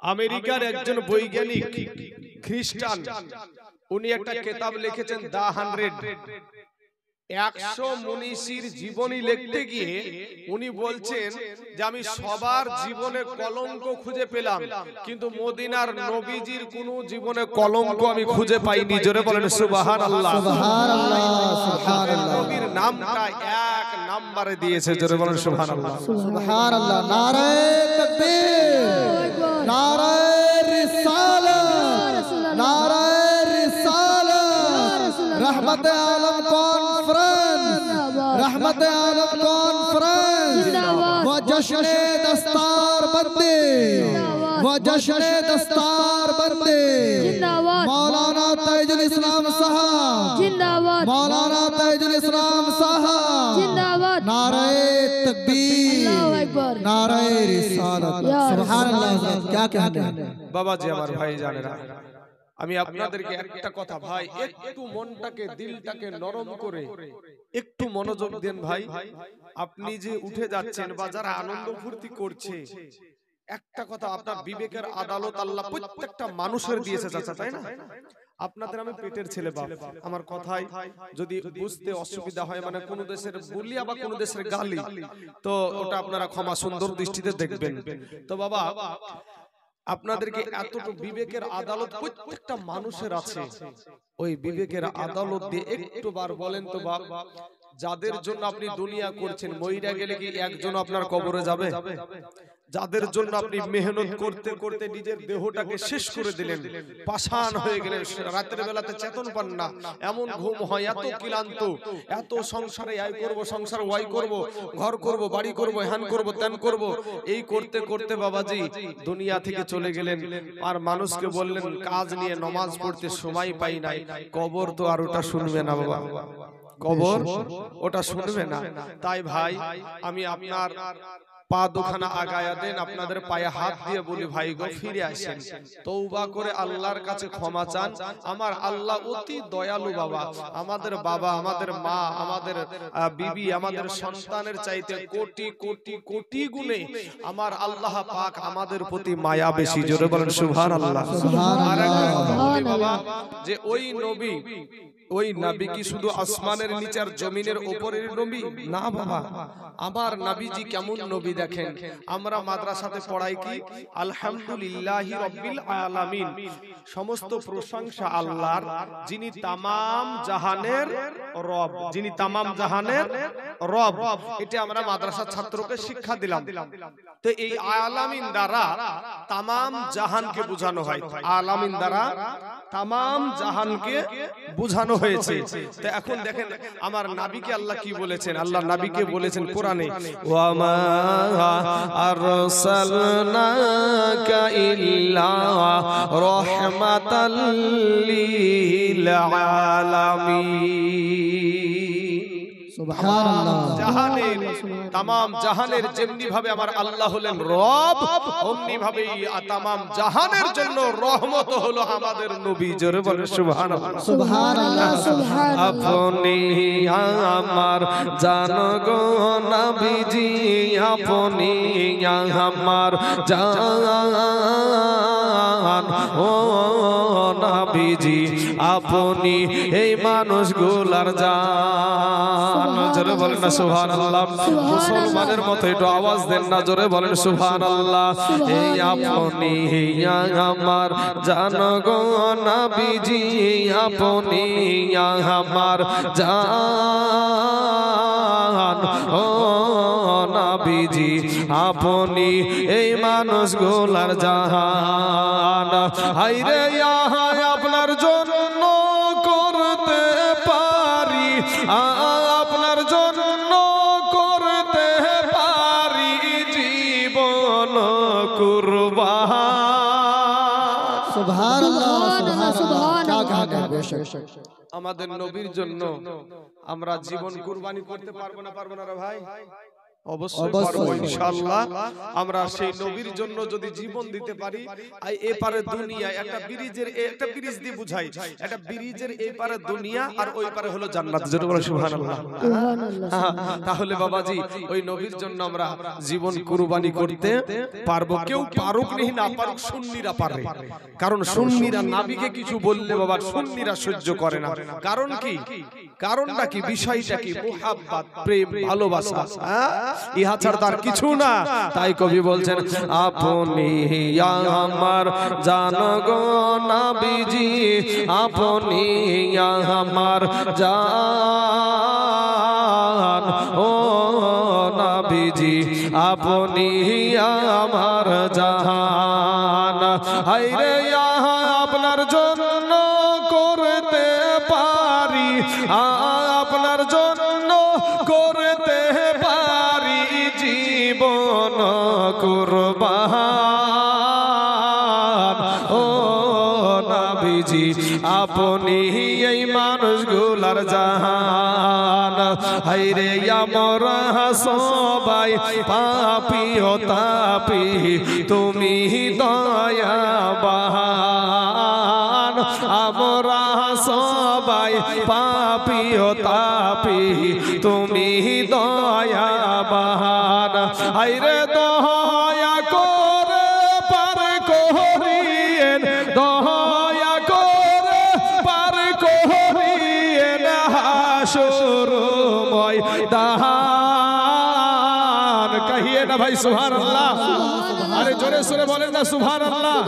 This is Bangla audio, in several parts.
আমেরিকার একজন বৈজ্ঞানিক খ্রিস্টান, উনি একটা কিতাব লিখেছেন দা 100 মনীষীর জীবনী লিখতে গিয়ে উনি বলছেন যে আমি সবার জীবনে কলঙ্ক খুঁজে পেলাম, কিন্তু মদিনার নবীজির কোনো জীবনে কলঙ্ক আমি খুঁজে পাইনি। জোরে বলেন সুবহানাল্লাহ। সুবহানাল্লাহ, সুবহানাল্লাহ। নবীর নামটা এক নম্বরে দিয়েছে। জোরে বলেন সুবহানাল্লাহ। সুবহানাল্লাহ। নারায়ে তাকবীর, নারায়ে রিসালাত, নারায়ে রিসালাত। রহমতে আলম কনফারেন্স, রহমতে আলম কনফারেন্স ও জশ্নে দস্তার বন্দি, ও জশ্নে দস্তার বন্দি। মৌলানা তাইজুল ইসলাম সাহাব জিন্দাবাদ, মৌলানা তাইজুল ইসলাম সাহাব জিন্দাবাদ। নারায়ে তাকবীর, আল্লাহু আকবার, নারায়ে রিসালাত। সুবহানাল্লাহ। क्या कहते हैं বাবাজি, আমার ভাই জানেরা, আমি আপনাদেরকে একটা কথা ভাই, একটু মনটাকে দিলটাকে নরম করে একটু মনোযোগ দেন ভাই। আপনি যে উঠে যাচ্ছেন বা যারা আনন্দ ফুর্তি করছে, একটা কথা, আপনার বিবেকের আদালত আল্লাহ প্রত্যেকটা মানুষের দিয়েছে চাচা, তাই না? আপনাদের আমি পেটের ছেলে বাপ, আমার কথাই যদি বুঝতে অসুবিধা হয়, মানে কোন দেশের বলিয়া বা কোন দেশের গালি, তো ওটা আপনারা ক্ষমা সুন্দর দৃষ্টিতে দেখবেন। তো বাবা, আপনাদেরকে এতটুকু বিবেকের আদালত প্রত্যেকটা মানুষের আছে, ওই বিবেকের আদালত দিয়ে একটু বার বলেন তো বাপ, যাদের জন্য আপনি দুনিয়া করছেন, মইরা গেলে কি একজন আপনার কবরে যাবে? যাদের জন্য আপনি মেহনত করতে করতে নিজের দেহটাকে শেষ করে দিলেন, পাষাণ হয়ে গেলেন, রাতের বেলাতে চেতন পান না, এমন ঘুম হয়, এত ক্লান্ত, এত সংসারে আয় করব, সংসার ওয়াই করব, ঘর করব, বাড়ি করব, হ্যান করব, ত্যান করব, এই করতে করতে বাবাজি দুনিয়া থেকে চলে গেলেন। আর মানুষকে বললেন কাজ নিয়ে নমাজ পড়তে সময় পাই নাই, কবর তো আর ওটা শুনবে না বাবা, কবর ওটা শুনবে না। তাই ভাই, আমি আপনার পা দুখানা আগায়া দেন, আপনাদের পায়ে হাত দিয়ে বলি ভাই গো ফিরে আসেন, তওবা করে আল্লাহর কাছে ক্ষমা চান। আমার আল্লাহ অতি দয়ালু বাবা, আমাদের বাবা, আমাদের মা, আমাদের বিবি, আমাদের সন্তানের চাইতে কোটি কোটি কোটি গুণে আমার আল্লাহ পাক আমাদের প্রতি মায়া বেশি। জোরে বলেন সুবহানাল্লাহ। সুবহানাল্লাহ। বাবা, যে ওই নবী, ওই নবী কি শুধু আসমানের নিচে আর জমিনের উপরের নবী না বাবা, আমার নবীজি কেমন নবী দেখেন। আমরা মাদ্রাসাতে পড়াই কি আলহামদুলিল্লাহি রাব্বিল আলামিন, সমস্ত প্রশংসা আল্লাহর, যিনি তামাম জাহানের রব, যিনি তামাম জাহানের রব। এটা আমরা মাদ্রাসার ছাত্রকে শিক্ষা দিলাম। তো এই আলামিন দ্বারা তামাম জাহানকে বোঝানো হয়, আলামিন দ্বারা তামাম জাহানকে বোঝানো হয়েছে। তো এখন দেখেন আমার নবীকে আল্লাহ কি বলেছেন, আল্লাহ নবীকে বলেছেন কোরআনে, ওয়া মা আরসালনাকা ইল্লা রাহমাতাল লিল আলামিন। সুবহানাল্লাহ। জাহানের, তামাম জাহানের যেমনি ভাবে আমার আল্লাহ হলেন রব, অমনি ভাবে তামাম জাহানের জন্য রহমত হলো আমাদের নবী। জোরে বলেন সুবহানাল্লাহ। সুবহানাল্লাহ। আপনি আমার জান গো নবীজি, আপনি আমার জান ও নবীজি, আপনি এই মানুষগুলার জান। জোরে বলেন না সুবহানাল্লাহ। মুসলমানের মতো একটু আওয়াজ দেন না, জোরে বলেন সুবহানাল্লাহ। এই আপনি আমার জান গো নবীজি, আপনি আমার জান ও নবীজি, আপনি এই মানুষগুলার জান। হায়রে আপনার জন্য করতে পারি, আপনার জন্য করতে পারি জীবন কুরবান। সুবহানাল্লাহ, সুবহানাল্লাহ। আমাদের নবীর জন্য আমরা জীবন কুরবানি করতে পারবো না, পারবো না রে ভাই? অবশ্যই পারবো ইনশাআল্লাহ। আমরা সেই নবীর জন্য যদি জীবন দিতে পারি, আর এপারে দুনিয়া একটা ব্রিজের, একটা ব্রিজ দিয়ে বুঝাই, একটা ব্রিজের এপারে দুনিয়া আর ওই পারে হলো জান্নাত। যেটা বলে সুবহানাল্লাহ। তাহলে বাবাজি ওই নবীর জন্য আমরা জীবন কুরবানি করতে পারবো। কেউ পারুক নেই না পারুক, সুন্নিরা পারে। কারণ সুন্নিরা নবীকে কিছু বললে বাবা সুন্নিরা সহ্য করে না। কারণ কি? কারণটা কি? বিষয়টা কি? মুহাব্বত, প্রেম, ভালোবাসা। ইহা ছাড়া তার কিছু না। তাই কবি বলছেন, আপনি আমার জান গো নবীজি, আপনি আমার জান ও নবীজি, আপনি আমার জান। হায়রে আপনার জন্য করতে পারি, আপনার জন্য করতে পারি জীবন কুরবান ও নবীজি, আপনি এই মানুষগুলার জান। হায়রে আমরা সবাই পাপী ও তাপী, তুমি দয়াবান। আমরা সবাই পাপী ও তাপী, তুমি দয়াবান। হায়রে দয়া করে পার করিয়েন, দয়া করে পার করিয়েন হাসর ময়দান। কহিয়ে না ভাই সুবহানাল্লাহ। আরে জোরে সুরে বলেন না সুবহানাল্লাহ।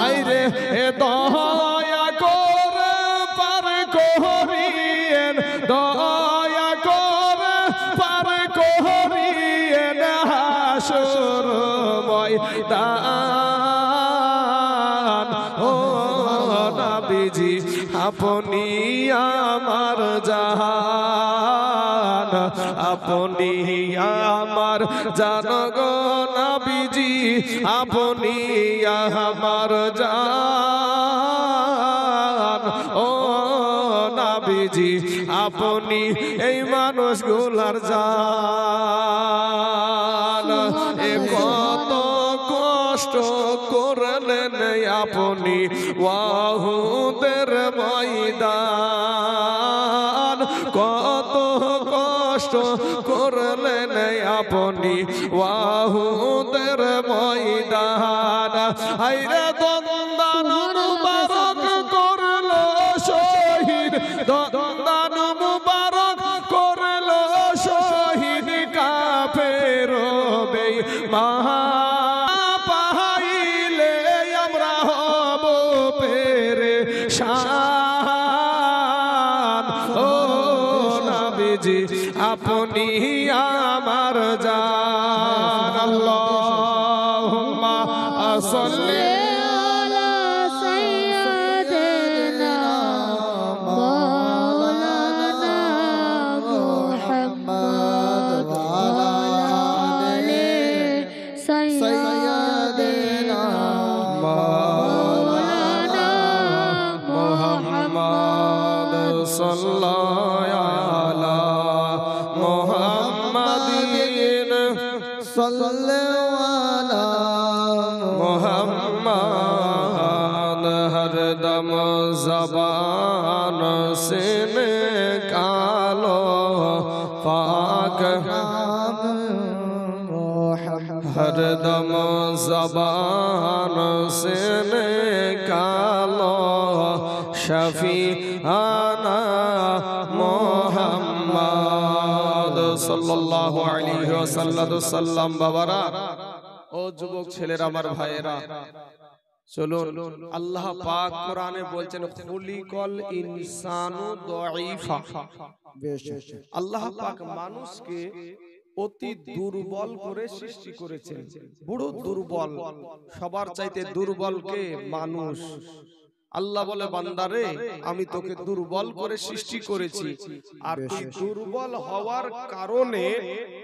আইরে এ দয়া করে পার করিয়েন, দয়া করে পার করিয়েন হাসর ময়দান ও নবীজি, আপনি আমার জান, আপনি আমার জান গো নবীজি, আপনি আমার জান ও নবীজি, আপনি এই মানুষগুলার জান। এ কত কষ্ট করলেন আপনি ওয়াহুদের ময়দান, কত কষ্ট করলেন আপনি ওয়াহুদের ময়দান। হায়রে দন্দান মুবারক করলো শহীদ, দন্দান মুবারক করলো শহীদ কাফের বেঈমান। পাইলে আমরা হব পেরেশান ও নবীজি, আপনি আমার জান। আল্লাহুম্মা সাল্লি हरदम ज़बान से निकालो पाक नाम, हरदम ज़बान से निकालो शफीआना मोहम्मद सल्लल्लाहु अलैहि वसल्लम। बाबारा ও যুবক ছেলেরা, আমার ভাইয়েরা, চলুন। আল্লাহ পাক কোরআনে বলছেন খুলিকাল ইনসানু দাঈফা। আল্লাহ পাক মানুষকে অতি দুর্বল করে সৃষ্টি করেছেন, বড় দুর্বল। সবার চাইতে দুর্বল কে? মানুষ। আল্লাহ বলে বান্দারে আমি তোকে দুর্বল করে সৃষ্টি করেছি, আর তুই দুর্বল হওয়ার কারণে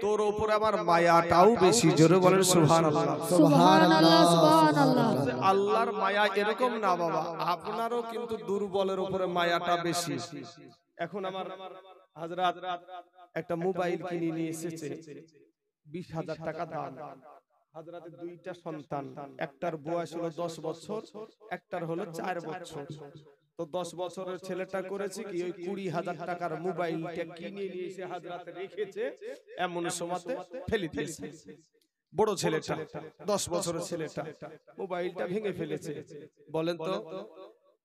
তোর উপরে আমার মায়াটাও বেশি। জোরে বলেন সুবহানাল্লাহ। সুবহানাল্লাহ, সুবহানাল্লাহ। আল্লাহর মায়া এরকম না বাবা, আপনারও কিন্তু দুর্বলের উপরে মায়াটা বেশি। এখন আমার হযরত একটা মোবাইল কিনে নিয়ে এসেছে, 20,000 টাকা দাম। হাজরাতের দুইটা সন্তান, একটার বয়স হলো 10 বছর, একটার হলো 4 বছর। তো 10 বছরের ছেলেটা করেছে কি, ওই 20,000 টাকার মোবাইলটা কিনে নিয়ে এসে হাজরাতে রেখেছে, এমন সময়তে ফেলে দিয়েছে। বড় ছেলেটা, 10 বছরের ছেলেটা মোবাইলটা ভেঙে ফেলেছে। বলেন তো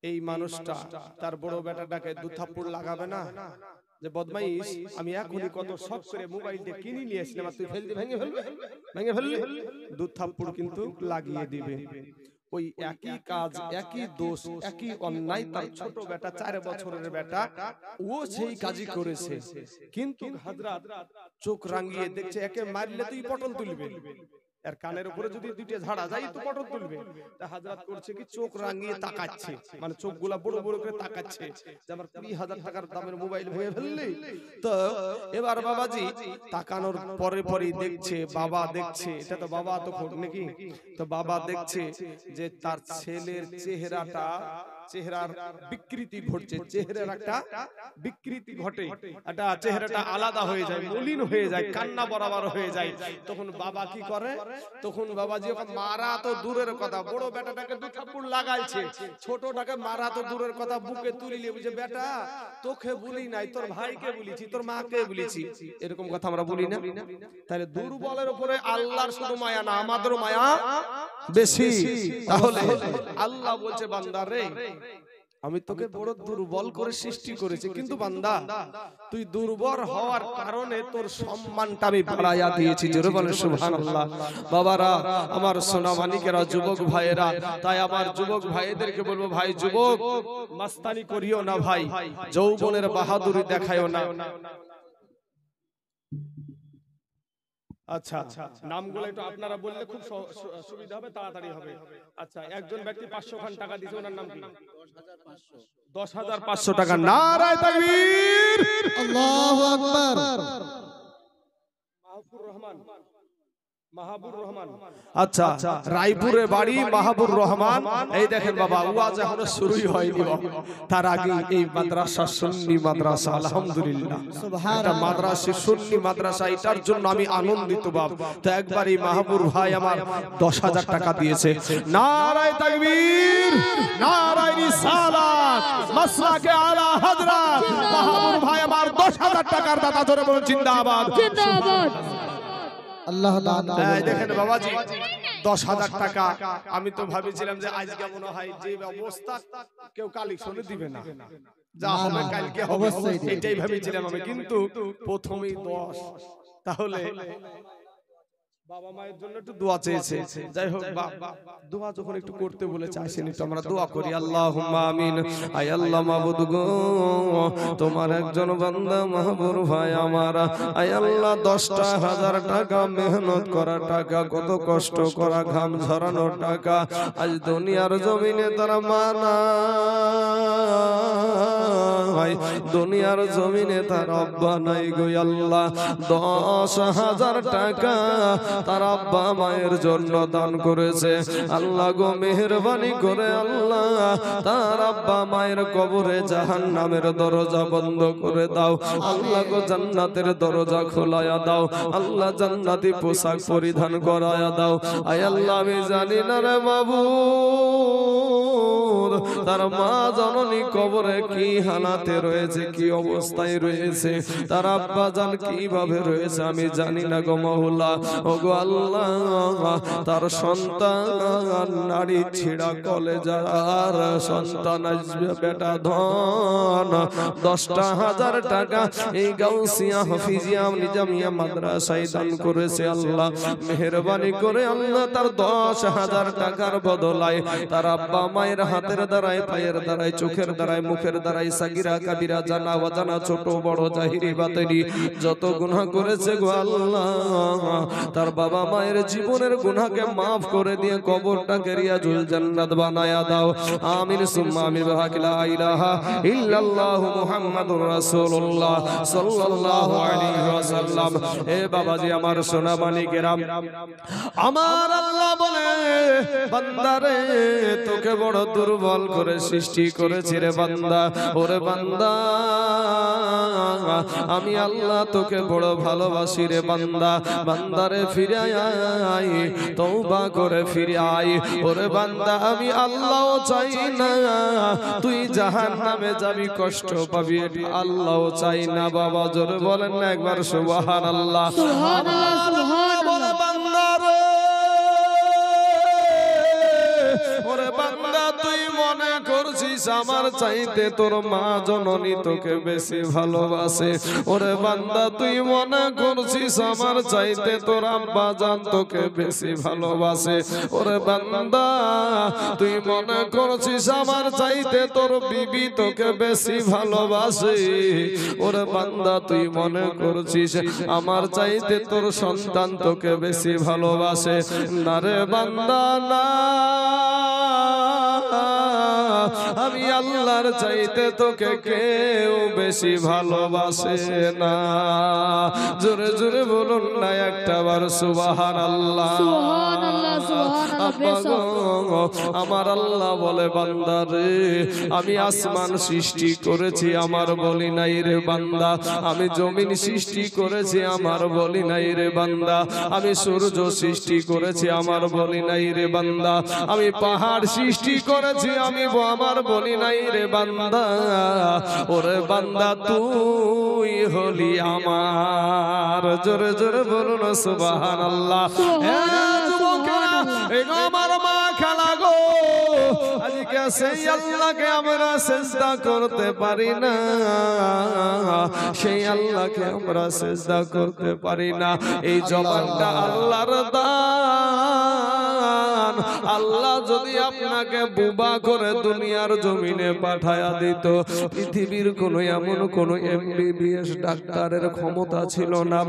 এই মানুষটা তার বড় বেটাটাকে 2 থাপ্পড় লাগাবে না? যে বদমাইশ, আমি এখনই কত শখ করে মোবাইলটা কিনে নিয়ে এসেছিলাম, তুই ভেঙে ফেললি। 2 থাপ্পড় কিন্তু লাগিয়ে দিবে। ওই একই কাজ, একই দোষ, একই অন্যায় তার ছোট বেটা 4 বছরের বেটা ও সেই কাজই করেছে। কিন্তু হযরত চোখ রাঙিয়ে দেখছে, একে মারলে তুই পটল তুলবে, আর কানের উপরে যদি দুইটা ঝাড়া যায় তো পটল তুলবে। তা হযরত করছে কি, চোখ রাঙিয়ে তাকাচ্ছে, মানে চোখগুলা বড় বড় করে তাকাচ্ছে যে আমার 20,000 টাকার দামের মোবাইল ভেঙে ফেললি। তো এবার বাবাজি তাকানোর পরে পরেই দেখছে, বাবা দেখছে, এটা তো বাবা তো নাকি, তো বাবা দেখছে যে তার ছেলের চেহারার বিকৃতি ঘটছে, চেহারার একটা বিকৃতি ঘটে, একটা চেহারাটা আলাদা হয়ে যায়, মলিন হয়ে যায়, কান্না বরাবর হয়ে যায়। তখন বাবা কি করে, তখন বাবাজি ওকে মারা তো দূরের কথা, বড় বেটাটাকে 2 থাপ্পড় লাগাইছে, ছোটটাকে মারা তো দূরের কথা, বুকে তুলিলে বুঝে বেটা তোকে বলি নাই, তোর ভাইকে বলেছি, তোর মাকে বলেছি, এরকম কথা আমরা বলি না? তাহলে দুর্বলের উপরে আল্লাহর শুধু মায়া না, আমাদেরও মায়া বেশি। তাহলে আল্লাহ বলছে বান্দা রে, আমি তোকে বড় দুর্বল করে সৃষ্টি করেছি, কিন্তু বান্দা তুই দুর্বল হওয়ার কারণে তোর সম্মানটা আমি বাড়াইয়া দিয়েছি। জোরে বলেন সুবহানাল্লাহ। বাবারা আমার সোনা মানিকেরা, যুবক ভাইয়েরা, তাই আমার যুবক ভাইদেরকে বলবো, ভাই যুবক মাস্তানি করিও না ভাই, যৌবনের বাহাদুরি দেখায়ও না। আচ্ছা, নামগুলো একটু আপনারা বললে খুব সুবিধা হবে, তাড়াতাড়ি হবে। আচ্ছা, একজন ব্যক্তি 500 খান টাকা দিয়েছে, ওনার নাম কি? 10,500 টাকা। নারায়ে তাকবীর, আল্লাহু আকবার। মাহবুর রহমান। আচ্ছা, রায়পুরে বাড়ি, মাহবুর রহমান। এই দেখেন বাবা, ওয়াজ এখনো শুরুই হয়নি, তার আগে এই মাদ্রাসা সুন্নি মাদ্রাসা, আলহামদুলিল্লাহ এটা মাদ্রাসা সুন্নি মাদ্রাসা, এটার জন্য আমি আনন্দিত বাপ। তো একবার এই মাহবুর ভাই আমার 10,000 টাকা দিয়েছে। নারায়ে তাকবীর, নারায়ে রিসালাত, মাসলাকে আলা হযরত মাহবুর ভাই আমার 10,000 টাকার দাতা। জোরে বলুন জিন্দাবাদ, জিন্দাবাদ। আল্লাহ দেখেন বাবাজি 10,000 টাকা। আমি তো ভাবছিলাম যে আজকে মনে হয় যে অবস্থা কেউ কালেকশনে দিবে না, যা হবে কালকে হবে, এটাই ভেবেছিলাম আমি, কিন্তু প্রথমেই 10। তাহলে বাবা মায়ের জন্য একটু দোয়া চেয়েছে, যাই হোক দোয়া যখন একটু করতে বলেছে আসেন একটু আমরা দোয়া করি। আল্লাহুম্মা আমিন। আয় আল্লাহ মাবুদ গো, তোমার একজন বান্দা মাহবুর ভাই আমার, আয় আল্লাহ 10,000 টাকা মেহনত করা টাকা, কত কষ্ট করা, ঘাম ঝরানো টাকা, আজ দুনিয়ার জমিনে তারা মানা, দুনিয়ার জমিনে তার আব্বা নাই গো আল্লাহ, 10,000 টাকা তার আব্বা মায়ের জন্য দান করেছে। আল্লাহ গো মেহেরবানি করে আল্লাহ তার আব্বা মায়ের কবরে জাহান্নামের দরজা বন্ধ করে দাও, আল্লাহ গো জান্নাতের দরজা খোলায়া দাও, আল্লাহ জান্নাতি পোশাক পরিধান করায়া দাও। আয় আল্লাহ আমি জানি না রে বাবু তার মা জননী কবরে কি হালাতে রয়েছে, কি অবস্থায় রয়েছে, তার আব্বা জান কিভাবে রয়েছে আমি জানি না গো মাওলা। ও গো আল্লাহ তার সন্তান নারী ছিড়া কলেজার সন্তান আসবে বেটা ধন 10,000 টাকা এই গাউসিয়া হাফিজিয়া নিজামিয়া মাদ্রাসায় দান করেছে। আল্লাহ মেহেরবানি করে আল্লাহ তার 10,000 টাকার বদলায় তার আব্বা মায়ের হাতের দ্বারাই, পায়ের দ্বারাই, চোখের দ্বারাই, মুখের দ্বারাই, সাগিরা কাবিরা, জানা অজানা, ছোট বড়, জাহিরি বাতিনি যত গুনাহ করেছে গো আল্লাহ তার বাবা মায়ের জীবনের গুনাহকে মাফ করে দিয়ে কবরটাকে রিয়াজুল জান্নাত বানায়া দাও। আমিন সুম্মা আমিন। লা ইলাহা ইল্লাল্লাহু মুহাম্মাদুর রাসূলুল্লাহ সাল্লাল্লাহু আলাইহি ওয়াসাল্লাম। এ বাবাজি আমার সোনা মানিকেরা, আমার আল্লাহ বলে বান্দারে তোকে বড় দুর্বল করে করে সৃষ্টি করেছি রে বান্দা। ওরে বান্দা আমি আল্লাহ তোকে বড় ভালোবাসি রে বান্দা। বান্দারে ফিরে আয়, তওবা করে ফিরে আয়। ওরে বান্দা আমি আল্লাহও চাই না তুই জাহান্নামে যাবি, কষ্ট পাবি, এটা আল্লাহও চাই না। বাবা জোরে বলেন না একবার সুবহানাল্লাহ। সুবহানাল্লাহ, সুবহানাল্লাহ। বান্দারে ওরে বান্দা তুই মনে করছিস আমার চাইতে তোর মা জননী তোকে বেশি ভালোবাসে। ওরে বান্দা তুই মনে করছিস আমার চাইতে তোর আব্বা জান তোকে বেশি ভালোবাসে। ওরে বান্দা তুই মনে করছিস আমার চাইতে তোর বিবি তোকে বেশি ভালোবাসে। ওরে বান্দা তুই মনে করছিস আমার চাইতে তোর সন্তান তোকে বেশি ভালোবাসে। না রে বান্দা না, আমি আল্লাহর চাইতে তোকে কেউ বেশি ভালোবাসে না। জোরে জোরে বলুন না একটাবার সুবহানাল্লাহ। সুবহানাল্লাহ, সুবহানাল্লাহ। আমার আল্লাহ বলে বান্দা রে আমি আসমান সৃষ্টি করেছি আমার বলি নাই রে বান্দা। আমি জমিন সৃষ্টি করেছি আমার বলি নাই রে বান্দা। আমি সূর্য সৃষ্টি করেছি আমার বলি নাই রে বান্দা। আমি পাহাড় সৃষ্টি করেছি আমি আমার বলি নাই রে বান্দা। ওরে বান্দা তুই হলি আমার। জোরে জোরে বলুন সুবহানাল্লাহ। আমার মা খালা গো আজকে সেই আল্লাহকে আমরা সিজদা করতে পারি না, সেই আল্লাহকে আমরা সিজদা করতে পারি না। এই জবানটা আল্লাহর দান। আল্লাহ যদি আপনাকে বুবা করে দুনিয়ার জমিনে পাঠায়া দিত, পৃথিবীর কোনো এমন কোন MBBS ডাক্তারের ক্ষমতা ছিল না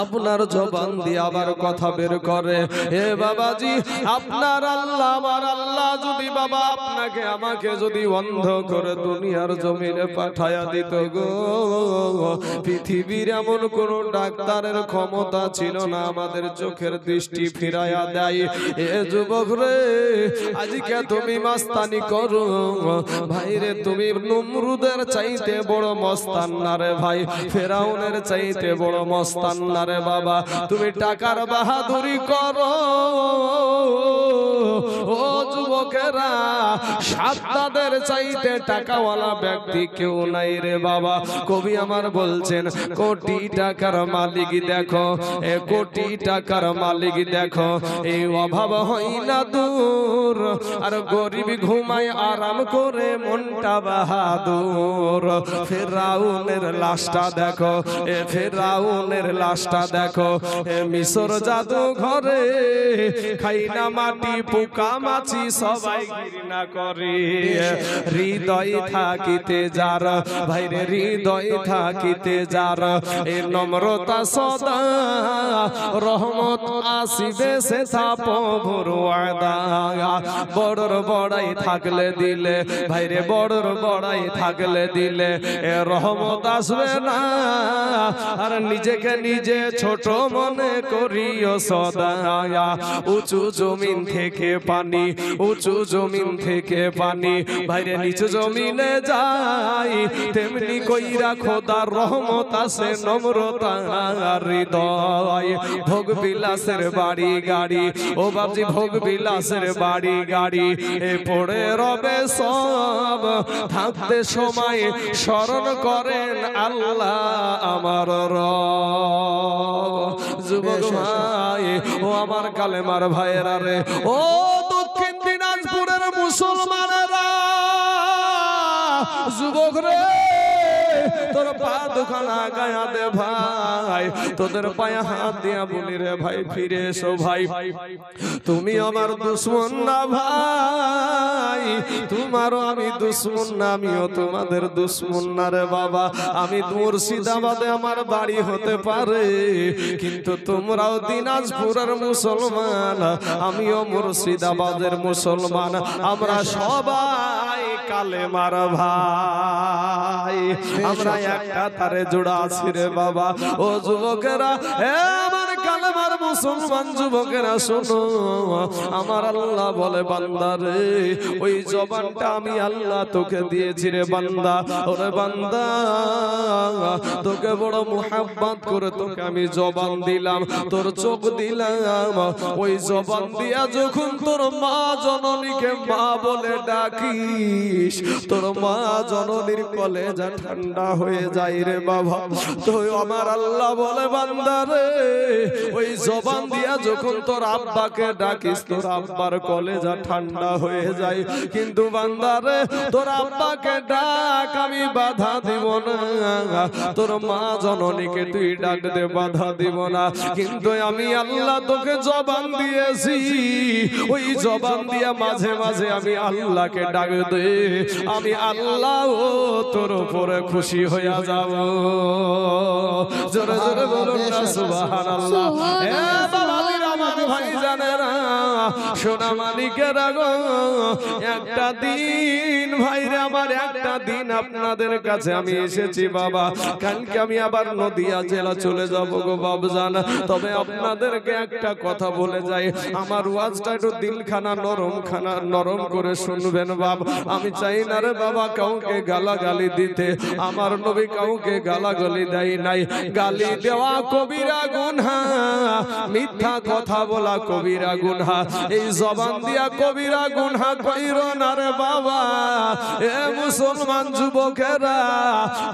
আপনার জবান দিয়ে আবার কথা বের করে। হে বাবাজি আপনার আল্লাহ আমার আল্লাহ যদি বাবা আপনাকে আমাকে যদি অন্ধ করে দুনিয়ার জমিনে পাঠায়া দিত গো, পৃথিবীর এমন কোন ডাক্তারের ক্ষমতা ছিল না আমাদের চোখের দৃষ্টি ফিরাইয়া দেয়। এ যুবক রে আজকে তুমি মাস্তানি করো ভাই রে, তুমি নমরুদের চাইতে বড় মস্তান না রে ভাই, ফেরাউনের চাইতে বড় মস্তান না রে বাবা। তুমি টাকার বাহাদুরি করো ও যুবকেরা, সাদ্দাদের চাইতে টাকাওয়ালা ব্যক্তি কেউ নাই রে বাবা। কবি আমার বলছেন কোটি টাকার মালিক দেখো, এ কোটি টাকার মালিক দেখো, এই অভাব হয় না দূর, আর গরিব ঘুমায় আরাম করে মনটা বাহাদুর। ফেরাউনের লাশটা দেখো, এ ফেরাউনের লাশটা দেখো, এ মিশর জাদু ঘরে খাই না মাটি পোকা মাছি সবাই ঘৃণা করে। হৃদয় থাকিতে যার ভাইরে হৃদয় থাকিতে যার, এ নম্রতা সদা রহমত আসিবে সে প্রভুর ওয়াদা। বড়র বড়াই থাকলে দিলে ভাইরে বড়র বড়াই থাকলে দিলে এ রহমত আসবে না, আর নিজেকে নিজে ছোট মনে করিও সদা। উঁচু জমিন থেকে পানি, উঁচু জমিন থেকে পানি ভাইরে নিচু জমিনে যায়, তেমনি কইরা খোদার রহমত আসে নম্রতা হৃদয়। ভোগ বিলাসের বাড়ি গাড়ি ও বাবজি, ভোগ বিলাসের বাড়ি গাড়ি এ পড়ে রবে সব, থাকতে সময় স্মরণ করেন আল্লাহ আমার রব। যুবক ভাই ও আমার কালেমার ভাইয়েরা রে, ও দক্ষিণ দিনাজপুরের মুসলমানেরা, যুবক রে তোর পা দুখানা গায়া দে ভাই, তোদের পায়ে হাত দিয়া বলি রে ভাই ফিরে এসো ভাই। তুমি আমার দুশ্মন না ভাই, তোমারও আমি দুশ্মন না, আমিও তোমাদের দুশ্মন না রে বাবা। আমি মুর্শিদাবাদে আমার বাড়ি হতে পারে, কিন্তু তোমরাও দিনাজপুরের মুসলমান, আমিও মুর্শিদাবাদের মুসলমান, আমরা সবাই কালেমার ভাই, আমরা একটা তারে জোড়া আছি রে বাবা। ও যুবকেরা আমার কালেমার মুসলমান যুবকেরা শোনো, আমার আল্লাহ বলে বান্দা রে, ওই জবানটা আমি আল্লাহ তোকে দিয়েছি রে বান্দা। ওরে বান্দা, তোকে বড় মুহাব্বত করে তোকে আমি জবান দিলাম, তোর চোখ দিলাম। ওই জবান দিয়া যখন তোর মা জননীকে মা বলে ডাকিস, তোর মা জননীর কলেজা ঠান্ডা হয়ে যায় রে বাবা। তো আমার আল্লাহ বলে বান্দা রে, ওই জবান দিয়া যখন তোর আব্বাকে ডাকিস, তোর আব্বার কলেজা ঠান্ডা হয়ে যায়। কিন্তু বান্দা রে, তোর আব্বাকে ডাক, আমি বাধা দিব না। তোর মা জননীকে তুই ডাক দে, বাধা দিব না। কিন্তু আমি আল্লাহ তোকে জবান দিয়েছি, ওই জবান দিয়া মাঝে মাঝে আমি আল্লাহকে ডাক দে, আমি আল্লাহ ও তোর উপরে খুশি হইয়া যাব। জোরে জোরে বলুন না সুবহানাল্লাহ। এ বাবাজিরা, আমার ভাইজানেরা, সোনা মালিকেরা গো, একটা দিন ভাইরে আমার, একটা দিন আপনাদের কাছে আমি এসেছি বাবা। কালকে আমি আবার নদিয়া জেলা চলে যাব গো বাবজান। তবে আপনাদেরকে একটা কথা বলে যাই, আমার ওয়াজটা একটু দিলখানা নরম করে শুনবেন বাবা। আমি চাই না রে বাবা কাউকে গালাগালি দিতে, আমার নবী কাউকে গালাগালি দেয় নাই। গালি দেওয়া কবিরা গুনাহ, মিথ্যা কথা বলা কবিরা গুনাহ, এই জবান দিয়া কবিরা গুনাহ কইরো না রে বাবা। এ মুসলমান যুবকেরা,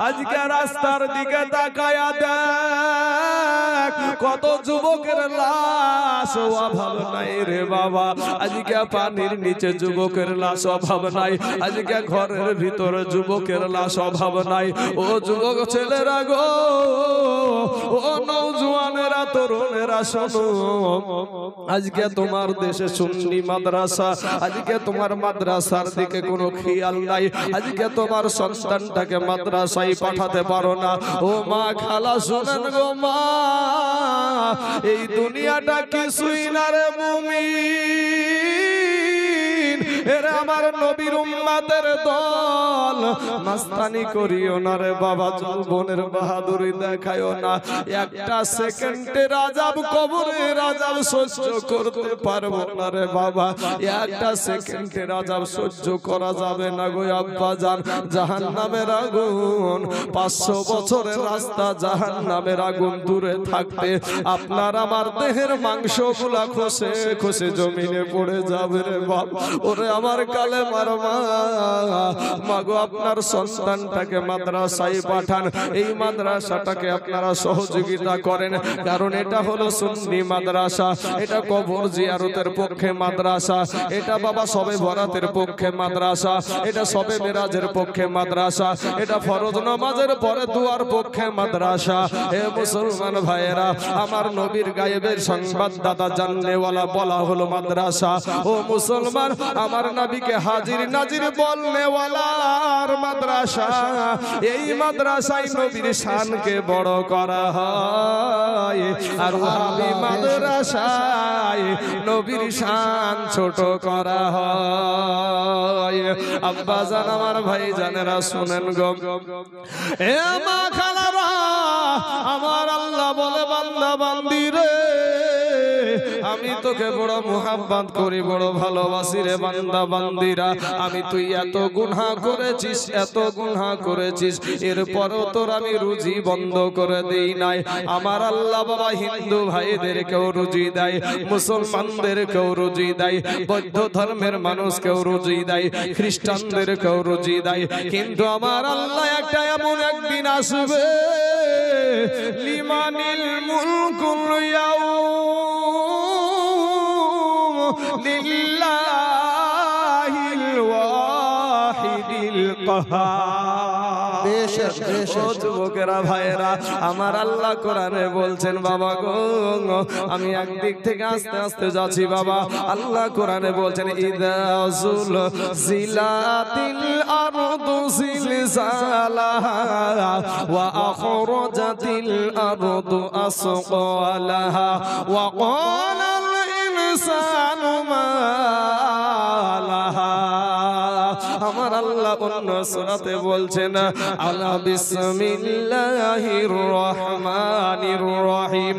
আজকে রাস্তার দিকে তাকায়া দেখ, কত যুবকের লাশ, অভাব নাই রে বাবা। আজকে পানির নিচে যুবকের লাশ অভাব নাই, আজকে ঘরের ভিতরে যুবকের লাশ অভাব নাই। ও যুবক ছেলেরা গো, ও নওজোয়ানেরা, তরুণেরা শোনো, আজকে তোমার দেশে সুন্নি মাদ্রাসা, আজকে তোমার মাদ্রাসার দিকে কোনো খেয়াল নাই। আজকে তোমার সন্তানটাকে মাদ্রাসায় পাঠাতে পারো না। ও মা, খালা শুনেন গো মা, এই দুনিয়াটা কিছুই না রে মুমিন। এরা আমার নবীর উম্মতের দল, মাস্তানি করিও না রে বাবা, যৌবনের বাহাদুরি দেখায়ও না। একটা সেকেন্ডের আযাব, কবরের আযাব সহ্য করতে পারবো না রে বাবা। একটা সেকেন্ডের আযাব সহ্য করা যাবে না গো আব্বা জান। জাহান্নামের আগুন, 500 বছরের রাস্তা জাহান্নামের আগুন দূরে থাকতে আপনার আমার দেহের মাংসগুলা খসে খসে জমিনে পড়ে যাবে রে বাবা। ওরে আমার কালেমার মা, মাগো আপনার সন্তানটাকে মাদ্রাসায় পাঠান। এই মাদ্রাসাটাকে আপনারা সহযোগিতা করেন, কারণ এটা হলো সুন্নি মাদ্রাসা, এটা কবর জিয়ারতের পক্ষে মাদ্রাসা, এটা বাবা সবে বরাতের পক্ষে মাদ্রাসা, এটা সবে মেরাজের পক্ষে মাদ্রাসা, এটা ফরজ নামাজের পরে দুয়ার পক্ষে মাদ্রাসা। হে মুসলমান ভাইয়েরা, আমার নবীর গায়েবের সংবাদদাতা জাননেওয়ালা বলা হলো মাদ্রাসা। ও মুসলমান, আমার নবীকে হাজির নাজির বলনেওয়ালার মাদ্রাসা। এই মাদ্রাসায় নবীর শানকে বড় করা হয়, আর ওহাবি মাদ্রাসায় নবীর শান ছোট করা হয়। আব্বা জান, আমার ভাই জানেরা শুনেন গো, এ মা খালারা, আমার আল্লাহ বলে বান্দা বান্দি রে, আমি তোকে বড় মুহাব্বত করি, বড় ভালোবাসি রে বান্দা বান্দিরা। আমি তুই এত গুনাহ করেছিস, এত গুনাহ করেছিস, এরপরও তোর আমি রুজি বন্ধ করে দেই নাই। আমার আল্লাহ বাবা হিন্দু ভাইদেরকেও রুজি দেয়, মুসলমানদেরকেও রুজি দেয়, বৌদ্ধ ধর্মের মানুষকেও রুজি দেয়, খ্রিস্টানদেরকেও রুজি দেয়। কিন্তু আমার আল্লাহ একটা এমন একদিন আসবে, লিমানিল মুলকুল ইয়াউম লিল্লাহিল ওয়াহিদিল কাহার। যুবকেরা ভাইয়েরা, আমার আল্লাহ কোরআনে বলছেন বাবা গো, আমি একদিক থেকে আস্তে আস্তে যাচ্ছি বাবা। আল্লাহ কোরআনে বলছেন, ইযা যুলজিলাতিল আরদু জিলজালাহা ওয়া আখরাজাতিল আরদু আসকালাহা ওয়া ক্বালাল ইনসানু মা লাহা। আমার আল্লাহ অন্য সূরাতে বলছেন, আলা বিসমিল্লাহির রহমানির রহিম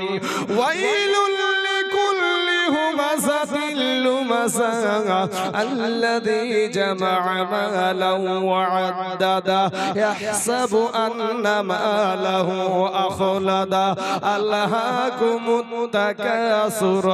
ওয়াইলুল عبسا الذي جمع مالا وعددا يحسب أن ماله أخلدا ألهاكم التكاثر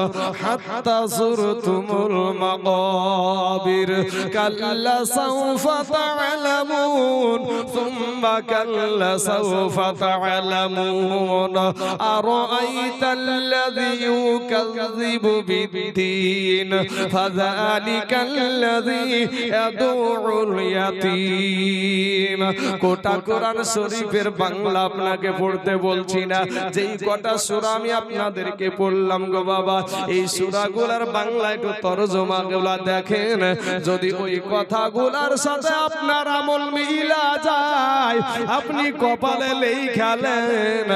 حتى زرتم المقابر كلا سوف تعلمون ثم كلا سوف تعلمون أرأيت الذي يكذب بالدين فذلك الذي يدعو اليتيم কোটা কোরআন শরীফের বাংলা আপনাকে পড়তে বলছি না, যেই কটা সূরা আমি আপনাদেরকে পড়লাম গো বাবা, এই সূরাগুলোর বাংলা একটু তরজমাগুলো দেখেন। যদি ওই কথাগুলোর সাথে আপনার আমল মিলা যায়, আপনি কপালে লেখালেন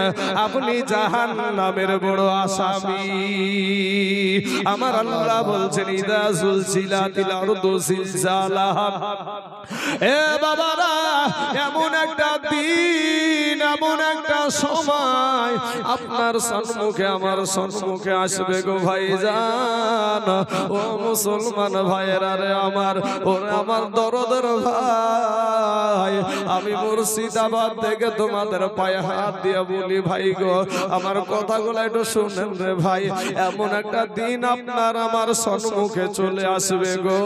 আপনি জাহান্নামের বড় আসামি। আমার আল্লাহ বলছেন ইদা সুলসিলাতিল আরদু সিলসালাহা। এ বাবারা, এমন একটা দিন, এমন একটা সময় আপনার সম্মুখে আমার সম্মুখে আসবে গো ভাইজান। ও মুসলমান ভাইয়েরা রে আমার, ওরে আমার দরদের ভাই, আমি মুর্শিদাবাদ থেকে তোমাদের পায়ে হাত দিয়ে বলি ভাই গো, আমার কথাগুলো একটু শুনেন রে ভাই। এমন একটা দিন আপনার আমার সম্মুখে চলে আসবে গো,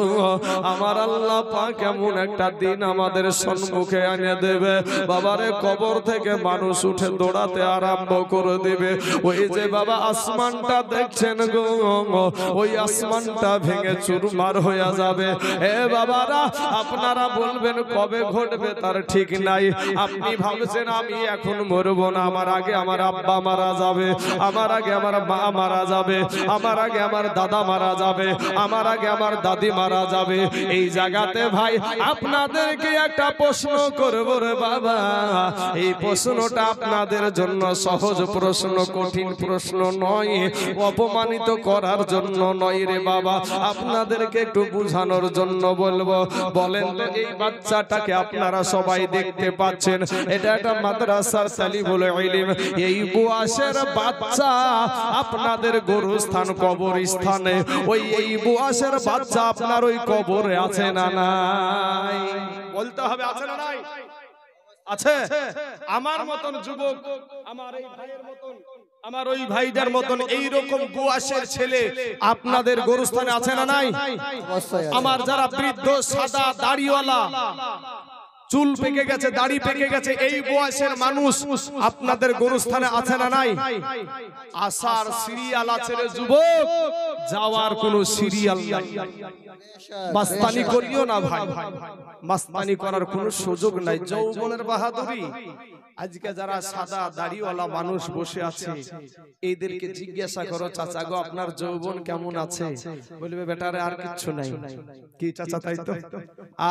আমার আল্লাহ পাক এমন একটা দিন আমাদের সম্মুখে এনে দেবে। বাবারে, কবর থেকে মানুষ উঠে দৌড়াতে আরম্ভ করে দিবে। ওই যে বাবা আসমানটা দেখছেন গো, ওই আসমানটা ভেঙে চুরমার হয়ে যাবে। এ বাবারা, আপনারা বলবেন কবে ঘটবে তার ঠিক নাই। আপনি ভাবছেন আমি এখন মরবো না, আমার আগে আমার আব্বা মারা যাবে, আমার আগে আমার মা মারা যাবে, আমার আগে আমার দাদা মারা যাবে, আমার আগে আমার দাদি মারা যাবে। এই জায়গাতে ভাই আপনাদেরকে একটা প্রশ্ন করব রে বাবা। এই প্রশ্নটা আপনাদের জন্য সহজ প্রশ্ন, কঠিন প্রশ্ন নয়, অপমানিত করার জন্য নয় রে বাবা, আপনাদেরকে একটু বুঝানোর জন্য বলবো। বলেন তো, এই বাচ্চাটাকে আপনারা সবাই দেখতে পাচ্ছেন, এটা একটা মাদ্রাসার তালিবুল ইলম। এই বুয়াসের বাচ্চা আপনাদের গরুস্থান কবরস্থানে, ওই এই বুয়াসের বাচ্চা আপনার ওই কবরে আছে না নাই? বলতে হবে আছে না নাই? আছে। আমার মতন যুবক, আমার এই ভাইয়ের মতন, আমার ওই ভাইদের মতন এইরকম বুয়াসের ছেলে আপনাদের গরুস্থানে আছে না নাই? আমার যারা বৃদ্ধ সাদা দাড়িওয়ালা, চুল পেকে গেছে, দাড়ি পেকে গেছে, এই বয়সের মানুষ আপনাদের গরুস্থানে আছে না নাই? আসার সিরিয়াল আছে রে যুবক, যাওয়ার কোনো সিরিয়াল নাই। মাস্তানি করিও না ভাই, মাস্তানি করার কোনো সুযোগ নাই। যৌবনের বাহাদুরি। আজকে যারা সাদা দাড়িওয়ালা মানুষ বসে আছে, এদেরকে জিজ্ঞাসা করো, চাচা গো আপনার যৌবন কেমন আছে? বলবে বেটারে আর কিচ্ছু নাই। কি চাচা, তাই তো?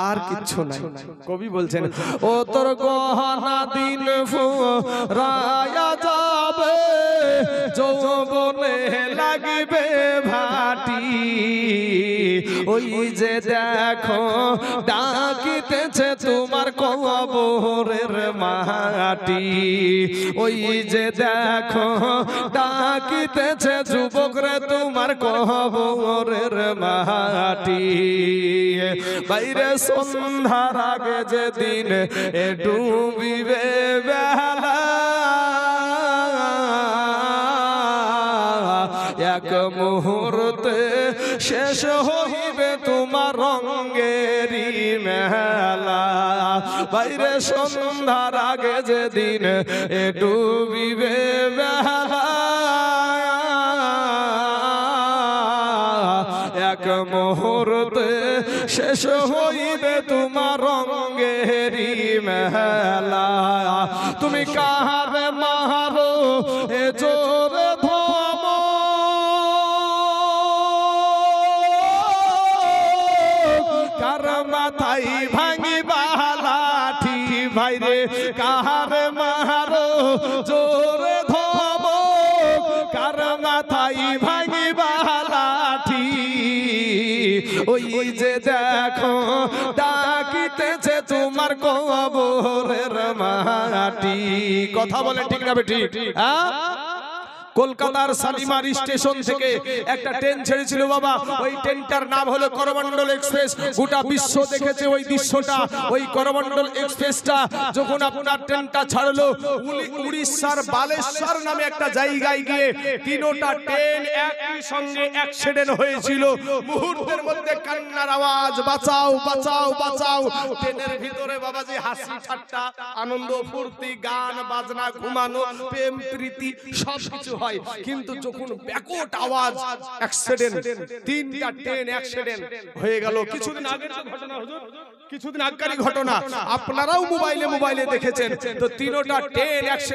আর কিচ্ছু নাই। কবি বলছেন, ও তোর গহনা দিন ফুরায়া যাবে, যৌবনে লাগিবে ভাটি। ওই যে দেখো ডাকিতেছে তোমার কবরের মাটি। ওই যে দেখো ডাকিতেছে যুবক রে তোমার কবরের মাটি। বাইরে সন্ধ্যার আগে যেদিন ডুবিবে বেলা, এক মুহূর্তে শেষ হইবে তোমার রঙেরি মেলা। বাইরে সন্ধ্যার আগে যেদিন ডুবিবে বেলা, এক মুহূর্তে শেষ হইবে তোমার রঙেরি মেলা। তুমি কাহারে মারো এ জোরে ধম, কার মাথায় ভাঙিবা লাঠি। ভাইরে কাহারে মারো জোরে ধম, কার মাথায় ভাঙিবা লাঠি। ওই যে দেখো ডাকিতেছে তোমার কবরের মাটি। কথা বলে ঠিক না বেটি? কলকাতার শালিমার স্টেশন থেকে একটা ট্রেন ছেড়েছিল বাবা, ওই ট্রেনটার নাম হলো করমণ্ডল এক্সপ্রেস। গোটা বিশ্ব দেখেছে ওই দৃশ্যটা। ওই করমণ্ডল এক্সপ্রেসটা যখন আপনার ট্রেনটা ছাড়লো উড়িষ্যার বালেশ্বর নামে একটা জায়গায় গিয়ে তিনটা ট্রেন একই সঙ্গে অ্যাক্সিডেন্ট হয়েছিল। মুহূর্তের মধ্যে কান্নার আওয়াজ, বাঁচাও বাঁচাও বাঁচাও। ট্রেনের ভিতরে বাবাজি হাসি ঠাট্টা আনন্দ ফুর্তি গান বাজনা ঘুমানো প্রেম প্রীতি সব কিছু হয়, কিন্তু যখন ব্যাকট আওয়াজ অ্যাক্সিডেন্ট, তিনটা ট্রেন অ্যাক্সিডেন্ট হয়ে গেল। কিছুদিন আগের ঘটনা হুজুর, কিছুদিন আগের ঘটনা আপনারাও মোবাইলে দেখেছেন। তো তিনটা ট্রেন